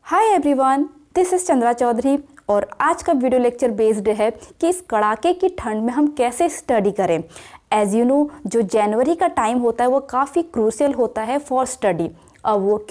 Hi everyone, this is Chandra Chaudhary और आज का वीडियो लेक्चर बेस्ड है कि इस कड़ाके की ठंड में हम कैसे स्टडी करें। एज यू नो, जो जनवरी का टाइम होता है वो काफ़ी क्रूशियल होता है फॉर स्टडी। अब वो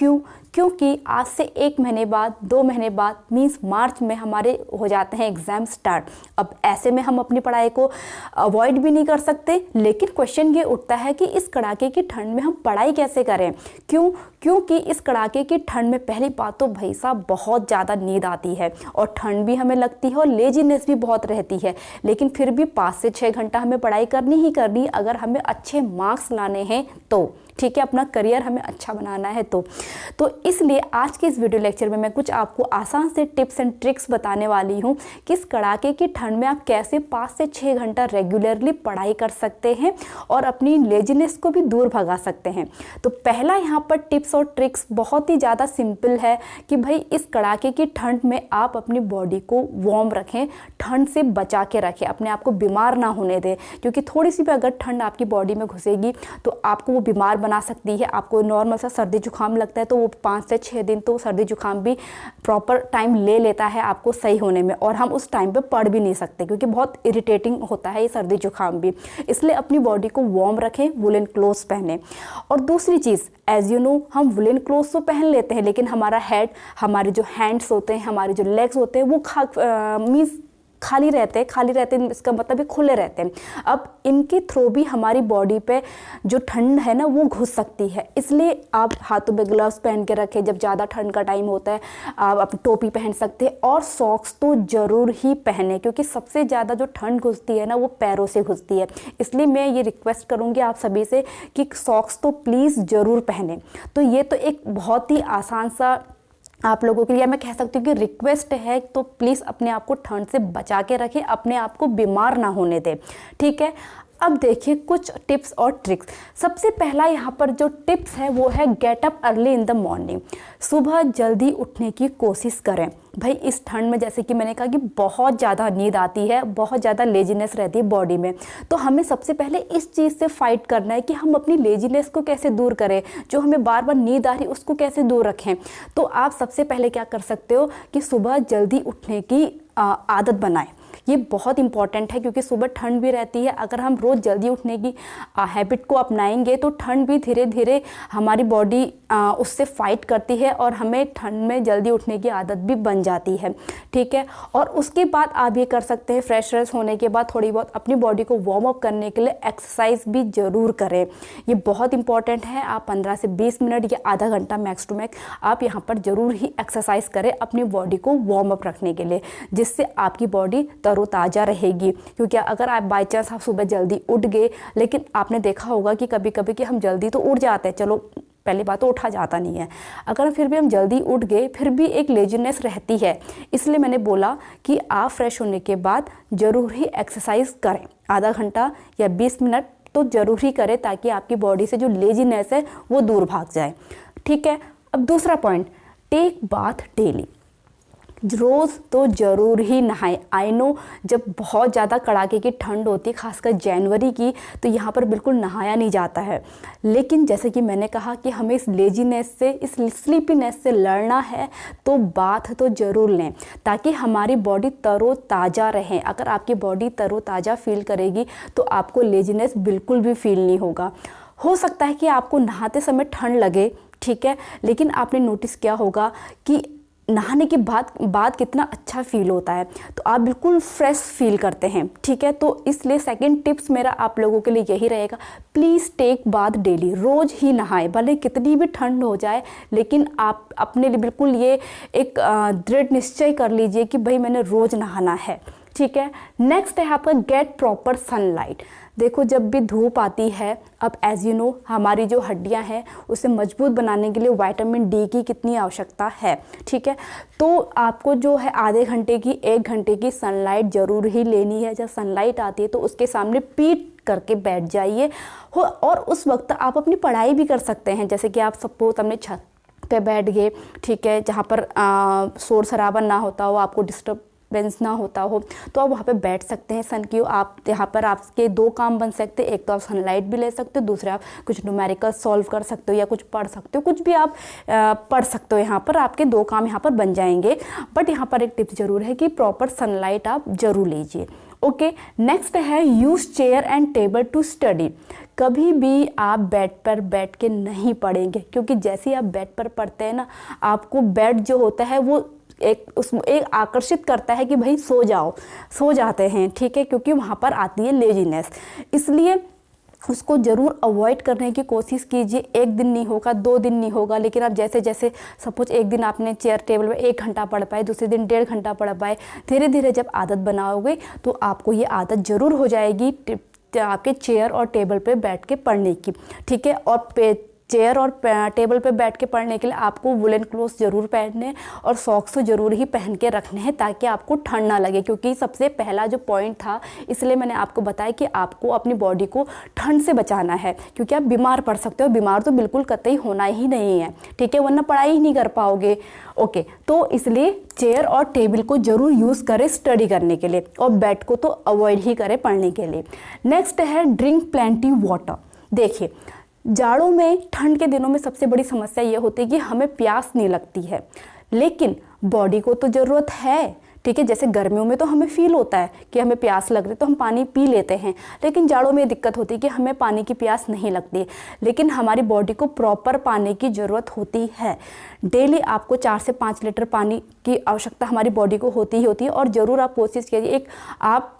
क्योंकि आज से 1 महीने बाद 2 महीने बाद मीन्स मार्च में हमारे हो जाते हैं एग्ज़ाम स्टार्ट। अब ऐसे में हम अपनी पढ़ाई को अवॉइड भी नहीं कर सकते, लेकिन क्वेश्चन ये उठता है कि इस कड़ाके की ठंड में हम पढ़ाई कैसे करें। क्योंकि इस कड़ाके की ठंड में पहली बात तो भाई साहब बहुत ज़्यादा नींद आती है और ठंड भी हमें लगती है और लेजीनेस भी बहुत रहती है, लेकिन फिर भी 5 से 6 घंटा हमें पढ़ाई करनी ही करनी अगर हमें अच्छे मार्क्स लाने हैं तो, ठीक है, अपना करियर हमें अच्छा बनाना है तो इसलिए आज के इस वीडियो लेक्चर में मैं कुछ आपको आसान से टिप्स एंड ट्रिक्स बताने वाली हूँ कि इस कड़ाके की ठंड में आप कैसे 5 से 6 घंटा रेगुलरली पढ़ाई कर सकते हैं और अपनी लेजीनेस को भी दूर भगा सकते हैं। तो पहला यहाँ पर टिप्स और ट्रिक्स बहुत ही ज़्यादा सिंपल है कि भाई इस कड़ाके की ठंड में आप अपनी बॉडी को वार्म रखें, ठंड से बचा के रखें, अपने आप को बीमार ना होने दें, क्योंकि थोड़ी सी भी अगर ठंड आपकी बॉडी में घुसेगी तो आपको वो बीमार बना सकती है। आपको नॉर्मल सा सर्दी जुकाम लगता है तो वो 5 से 6 दिन तो सर्दी जुकाम भी प्रॉपर टाइम ले लेता है आपको सही होने में, और हम उस टाइम पे पढ़ भी नहीं सकते क्योंकि बहुत इरिटेटिंग होता है ये सर्दी जुकाम भी। इसलिए अपनी बॉडी को वार्म रखें, वुलन क्लोथ्स पहने। और दूसरी चीज़, एज यू नो, हम वुलन क्लोथ्स तो पहन लेते हैं लेकिन हमारा हेड, हमारे जो हैंड्स होते हैं, हमारे जो लेग्स होते हैं वो मीन्स खाली रहते हैं, इसका मतलब है खुले रहते हैं। अब इनके थ्रू भी हमारी बॉडी पे जो ठंड है ना वो घुस सकती है, इसलिए आप हाथों में ग्लव्स पहन के रखें। जब ज़्यादा ठंड का टाइम होता है आप टोपी पहन सकते हैं और सॉक्स तो ज़रूर ही पहने, क्योंकि सबसे ज़्यादा जो ठंड घुसती है ना वो पैरों से घुसती है। इसलिए मैं ये रिक्वेस्ट करूँगी आप सभी से कि सॉक्स तो प्लीज़ ज़रूर पहने। तो ये तो एक बहुत ही आसान सा आप लोगों के लिए मैं कह सकती हूँ कि रिक्वेस्ट है, तो प्लीज़ अपने आप को ठंड से बचा के रखें, अपने आप को बीमार ना होने दें, ठीक है। अब देखिए कुछ टिप्स और ट्रिक्स। सबसे पहला यहाँ पर जो टिप्स है वो है get up early in the morning. सुबह जल्दी उठने की कोशिश करें। भाई इस ठंड में जैसे कि मैंने कहा कि बहुत ज़्यादा नींद आती है, बहुत ज़्यादा लेजीनेस रहती है बॉडी में, तो हमें सबसे पहले इस चीज़ से फाइट करना है कि हम अपनी लेजीनेस को कैसे दूर करें, जो हमें बार बार नींद आ रही है उसको कैसे दूर रखें। तो आप सबसे पहले क्या कर सकते हो कि सुबह जल्दी उठने की आदत बनाएं। ये बहुत इंपॉर्टेंट है क्योंकि सुबह ठंड भी रहती है। अगर हम रोज़ जल्दी उठने की हैबिट को अपनाएंगे तो ठंड भी धीरे धीरे हमारी बॉडी उससे फाइट करती है और हमें ठंड में जल्दी उठने की आदत भी बन जाती है, ठीक है। और उसके बाद आप ये कर सकते हैं, फ्रेश होने के बाद थोड़ी बहुत अपनी बॉडी को वार्म अप करने के लिए एक्सरसाइज भी ज़रूर करें। ये बहुत इंपॉर्टेंट है। आप 15 से 20 मिनट या आधा घंटा मैक्स टू मैक्स आप यहाँ पर ज़रूर ही एक्सरसाइज करें अपनी बॉडी को वार्म अप रखने के लिए, जिससे आपकी बॉडी तरोताज़ा रहेगी। क्योंकि अगर आप बाई चांस आप सुबह जल्दी उठ गए, लेकिन आपने देखा होगा कि कभी कभी कि हम जल्दी तो उठ जाते हैं, चलो पहली बात तो उठा जाता नहीं है, अगर फिर भी हम जल्दी उठ गए फिर भी एक लेजीनेस रहती है। इसलिए मैंने बोला कि आप फ्रेश होने के बाद ज़रूर ही एक्सरसाइज करें, आधा घंटा या 20 मिनट तो ज़रूर ही करें, ताकि आपकी बॉडी से जो लेजीनेस है वो दूर भाग जाए, ठीक है। अब दूसरा पॉइंट, टेक बाथ डेली। रोज़ तो ज़रूर ही नहाएं। आई नो जब बहुत ज़्यादा कड़ाके की ठंड होती है, खासकर जनवरी की, तो यहाँ पर बिल्कुल नहाया नहीं जाता है, लेकिन जैसे कि मैंने कहा कि हमें इस लेजीनेस से, इस स्लीपीनेस से लड़ना है तो बाथ तो ज़रूर लें, ताकि हमारी बॉडी तरोताज़ा रहे। अगर आपकी बॉडी तरोताज़ा फील करेगी तो आपको लेजीनेस बिल्कुल भी फील नहीं होगा। हो सकता है कि आपको नहाते समय ठंड लगे, ठीक है, लेकिन आपने नोटिस किया होगा कि नहाने के बाद कितना अच्छा फील होता है, तो आप बिल्कुल फ्रेश फील करते हैं, ठीक है। तो इसलिए सेकंड टिप्स मेरा आप लोगों के लिए यही रहेगा, प्लीज़ टेक बाथ डेली। रोज़ ही नहाएं, भले कितनी भी ठंड हो जाए, लेकिन आप अपने लिए बिल्कुल ये एक दृढ़ निश्चय कर लीजिए कि भाई मैंने रोज़ नहाना है, ठीक है। नेक्स्ट है आपका गेट प्रॉपर सनलाइट। देखो जब भी धूप आती है, अब एज यू नो हमारी जो हड्डियां हैं उसे मजबूत बनाने के लिए विटामिन डी की कितनी आवश्यकता है, ठीक है। तो आपको जो है आधे घंटे की 1 घंटे की सनलाइट ज़रूर ही लेनी है। जब सनलाइट आती है तो उसके सामने पीठ करके बैठ जाइए और उस वक्त आप अपनी पढ़ाई भी कर सकते हैं। जैसे कि आप सपोज अपने छत पे बैठ गए, ठीक है, जहाँ पर शोर शराबा ना होता हो, आपको डिस्टर्ब डिस्टर्बेंस ना होता हो तो आप वहाँ पे बैठ सकते हैं। सन की आप यहाँ पर आपके 2 काम बन सकते हैं, एक तो आप सनलाइट भी ले सकते हो, दूसरा आप कुछ न्यूमेरिकल सॉल्व कर सकते हो या कुछ पढ़ सकते हो, कुछ भी आप पढ़ सकते हो। यहाँ पर आपके 2 काम यहाँ पर बन जाएंगे। बट यहाँ पर एक टिप्स जरूर है कि प्रॉपर सनलाइट आप जरूर लीजिए। ओके, नेक्स्ट है use chair and table to study. कभी भी आप बेड पर बैठ के नहीं पढ़ेंगे, क्योंकि जैसे ही आप बेड पर पढ़ते हैं ना, आपको बेड जो होता है वो एक आकर्षित करता है कि भाई सो जाओ, सो जाते हैं, ठीक है, क्योंकि वहाँ पर आती है लेजीनेस। इसलिए उसको ज़रूर अवॉइड करने की कोशिश कीजिए। 1 दिन नहीं होगा, 2 दिन नहीं होगा, लेकिन आप जैसे जैसे सपोज एक दिन आपने चेयर टेबल में 1 घंटा पढ़ पाए, दूसरे दिन 1.5 घंटा पढ़ पाए, धीरे धीरे जब आदत बनाओगे तो आपको ये आदत ज़रूर हो जाएगी आपके चेयर और टेबल पे बैठ के पढ़ने की, ठीक है। और चेयर और टेबल पे बैठ के पढ़ने के लिए आपको वुलन क्लोथ ज़रूर पहनने और सॉक्स तो ज़रूर ही पहन के रखने हैं ताकि आपको ठंड ना लगे, क्योंकि सबसे पहला जो पॉइंट था इसलिए मैंने आपको बताया कि आपको अपनी बॉडी को ठंड से बचाना है, क्योंकि आप बीमार पड़ सकते हो। बीमार तो बिल्कुल कतई होना ही नहीं है, ठीक है, वरना पढ़ाई ही नहीं कर पाओगे। ओके, तो इसलिए चेयर और टेबल को ज़रूर यूज़ करें स्टडी करने के लिए, और बेड को तो अवॉइड ही करें पढ़ने के लिए। नेक्स्ट है ड्रिंक प्लेंटी वाटर। देखिए, जाड़ों में, ठंड के दिनों में सबसे बड़ी समस्या ये होती है कि हमें प्यास नहीं लगती है, लेकिन बॉडी को तो ज़रूरत है, ठीक है। जैसे गर्मियों में तो हमें फील होता है कि हमें प्यास लग रही है तो हम पानी पी लेते हैं, लेकिन जाड़ों में दिक्कत होती है कि हमें पानी की प्यास नहीं लगती है, लेकिन हमारी बॉडी को प्रॉपर पानी की ज़रूरत होती है। डेली आपको 4 से 5 लीटर पानी की आवश्यकता हमारी बॉडी को होती ही होती है, और ज़रूर आप कोशिश कीजिए आप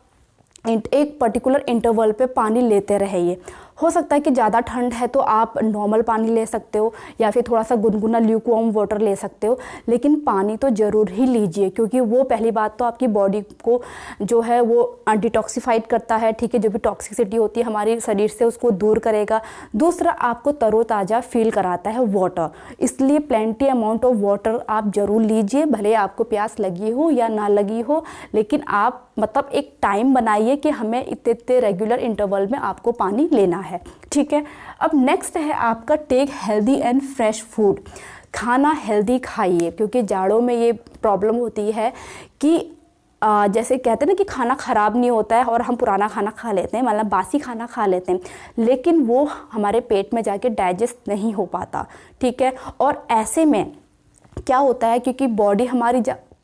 एक पर्टिकुलर इंटरवल पे पानी लेते रहिए। हो सकता है कि ज़्यादा ठंड है तो आप नॉर्मल पानी ले सकते हो या फिर थोड़ा सा गुनगुना ल्यूकवार्म वाटर ले सकते हो, लेकिन पानी तो ज़रूर ही लीजिए, क्योंकि वो पहली बात तो आपकी बॉडी को जो है वो डिटॉक्सिफाइड करता है, ठीक है, जो भी टॉक्सिसिटी होती है हमारे शरीर से उसको दूर करेगा। दूसरा, आपको तरोताज़ा फील कराता है वाटर, इसलिए प्लेंटी अमाउंट ऑफ वाटर आप ज़रूर लीजिए, भले आपको प्यास लगी हो या ना लगी हो, लेकिन आप मतलब एक टाइम बनाइए कि हमें इतने रेगुलर इंटरवल में आपको पानी लेना है, ठीक है। अब नेक्स्ट है आपका take healthy and fresh food. खाना हेल्दी खाइए, क्योंकि जाड़ों में ये प्रॉब्लम होती है कि जैसे कहते हैं ना कि खाना ख़राब नहीं होता है और हम पुराना खाना खा लेते हैं, मतलब बासी खाना खा लेते हैं, लेकिन वो हमारे पेट में जाके डाइजेस्ट नहीं हो पाता, ठीक है। और ऐसे में क्या होता है, क्योंकि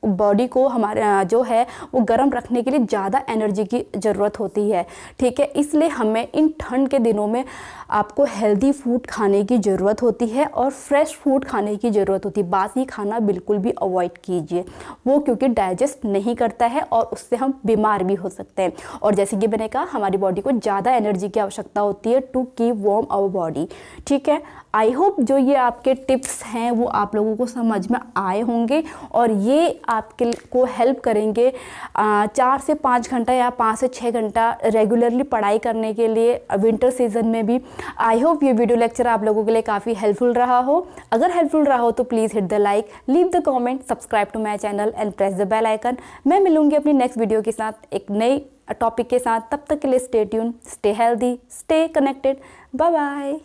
बॉडी को हमारा जो है वो गर्म रखने के लिए ज़्यादा एनर्जी की ज़रूरत होती है, ठीक है। इसलिए हमें इन ठंड के दिनों में आपको हेल्दी फूड खाने की ज़रूरत होती है और फ्रेश फूड खाने की ज़रूरत होती है। बासी खाना बिल्कुल भी अवॉइड कीजिए, वो क्योंकि डाइजेस्ट नहीं करता है और उससे हम बीमार भी हो सकते हैं। और जैसे कि मैंने कहा, हमारी बॉडी को ज़्यादा एनर्जी की आवश्यकता होती है to keep warm our body, ठीक है। आई होप जो ये आपके टिप्स हैं वो आप लोगों को समझ में आए होंगे और ये आपके को हेल्प करेंगे 4 से 5 घंटा या 5 से 6 घंटा रेगुलरली पढ़ाई करने के लिए विंटर सीजन में भी। आई होप ये वीडियो लेक्चर आप लोगों के लिए काफ़ी हेल्पफुल रहा हो। अगर हेल्पफुल रहा हो तो please hit the like, leave the comment, subscribe to my channel and press the bell icon. मैं मिलूंगी अपनी नेक्स्ट वीडियो के साथ एक नई टॉपिक के साथ। तब तक के लिए stay tune, stay healthy, stay connected. Bye bye.